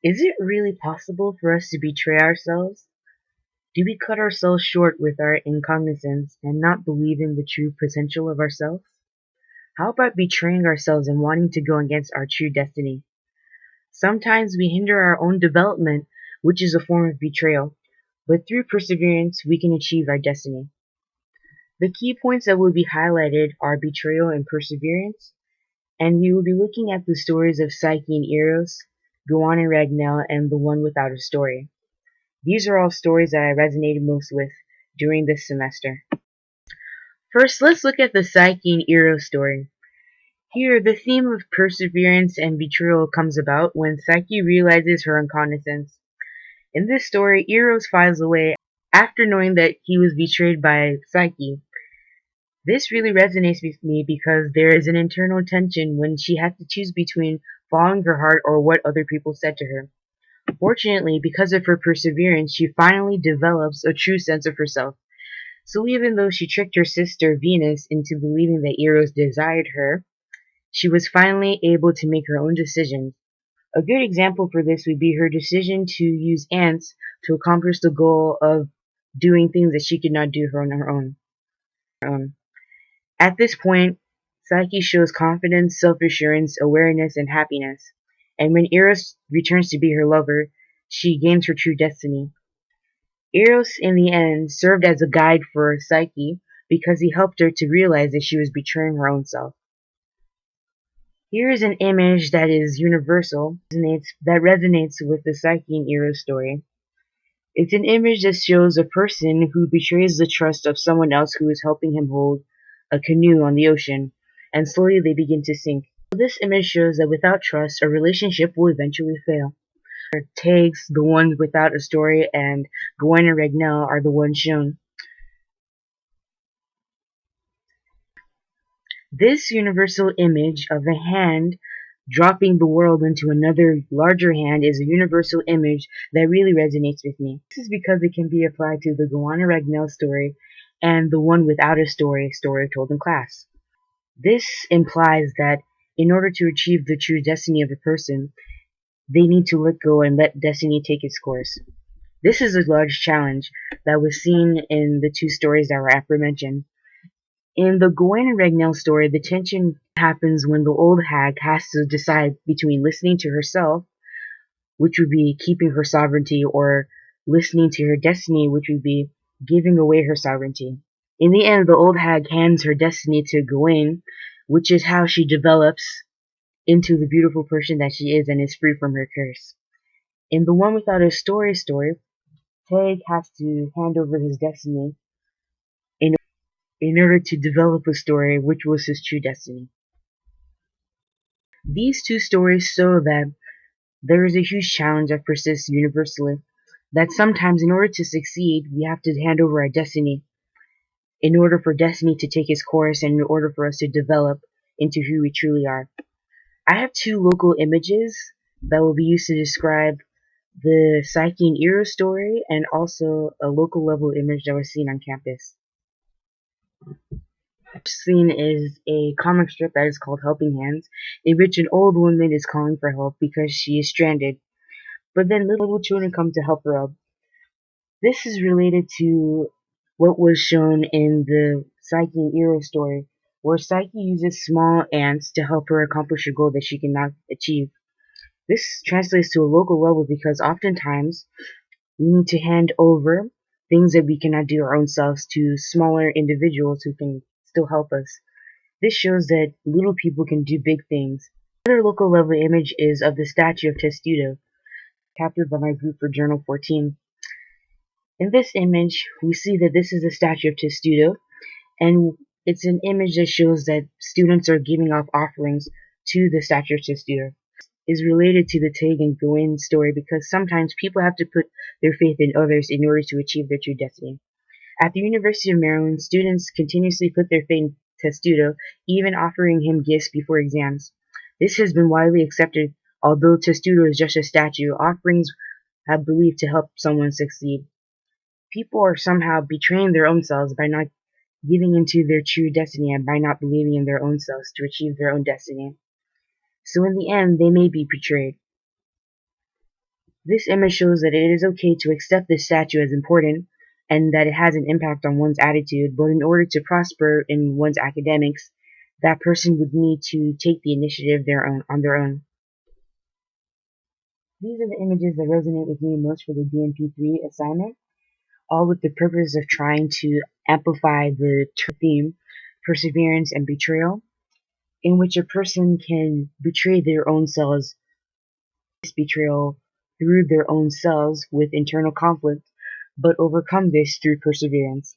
Is it really possible for us to betray ourselves? Do we cut ourselves short with our incognizance and not believe in the true potential of ourselves? How about betraying ourselves and wanting to go against our true destiny? Sometimes we hinder our own development, which is a form of betrayal, but through perseverance we can achieve our destiny. The key points that will be highlighted are betrayal and perseverance, and we will be looking at the stories of Psyche and Eros, Gowan and Ragnell, and the one without a story. These are all stories that I resonated most with during this semester. First, let's look at the Psyche and Eros story. Here, the theme of perseverance and betrayal comes about when Psyche realizes her incognizance. In this story, Eros files away after knowing that he was betrayed by Psyche. This really resonates with me because there is an internal tension when she has to choose between following her heart or what other people said to her. Fortunately, because of her perseverance, she finally develops a true sense of herself. So even though she tricked her sister Venus into believing that Eros desired her, she was finally able to make her own decisions. A good example for this would be her decision to use ants to accomplish the goal of doing things that she could not do on her own. At this point, Psyche shows confidence, self-assurance, awareness, and happiness. And when Eros returns to be her lover, she gains her true destiny. Eros, in the end, served as a guide for Psyche because he helped her to realize that she was betraying her own self. Here is an image that is universal, that resonates with the Psyche and Eros story. It's an image that shows a person who betrays the trust of someone else who is helping him hold a canoe on the ocean, and slowly they begin to sink. This image shows that without trust, a relationship will eventually fail. Tags, the ones without a story, and Gwen and Ragnell are the ones shown. This universal image of a hand dropping the world into another larger hand is a universal image that really resonates with me. This is because it can be applied to the Gwen and Ragnell story and the one without a story told in class. This implies that in order to achieve the true destiny of a person, they need to let go and let destiny take its course. This is a large challenge that was seen in the two stories that were aforementioned. In the Gawain and Ragnell story, the tension happens when the old hag has to decide between listening to herself, which would be keeping her sovereignty, or listening to her destiny, which would be giving away her sovereignty. In the end, the old hag hands her destiny to Gawain, which is how she develops into the beautiful person that she is and is free from her curse. In the one without a story, Tag has to hand over his destiny in order to develop a story which was his true destiny. These two stories show that there is a huge challenge that persists universally, that sometimes in order to succeed, we have to hand over our destiny in order for destiny to take its course and in order for us to develop into who we truly are. I have two local images that will be used to describe the Psyche and Eros story and also a local level image that was seen on campus. The first scene is a comic strip that is called Helping Hands, in which an old woman is calling for help because she is stranded, but then little children come to help her out. This is related to what was shown in the Psyche and Eros story, where Psyche uses small ants to help her accomplish a goal that she cannot achieve. This translates to a local level because oftentimes we need to hand over things that we cannot do our own selves to smaller individuals who can still help us. This shows that little people can do big things. Another local level image is of the statue of Testudo, captured by my group for Journal 14. In this image, we see that this is a statue of Testudo, and it's an image that shows that students are giving off offerings to the statue of Testudo. Is related to the Tig and Gawain story because sometimes people have to put their faith in others in order to achieve their true destiny. At the University of Maryland, students continuously put their faith in Testudo, even offering him gifts before exams. This has been widely accepted, although Testudo is just a statue. Offerings have believed to help someone succeed. People are somehow betraying their own selves by not giving into their true destiny and by not believing in their own selves to achieve their own destiny. So in the end, they may be betrayed. This image shows that it is okay to accept this statue as important and that it has an impact on one's attitude, but in order to prosper in one's academics, that person would need to take the initiative on their own. These are the images that resonate with me most for the DMP3 assignment, all with the purpose of trying to amplify the theme, perseverance and betrayal, in which a person can betray their own selves, this betrayal through their own selves with internal conflict, but overcome this through perseverance.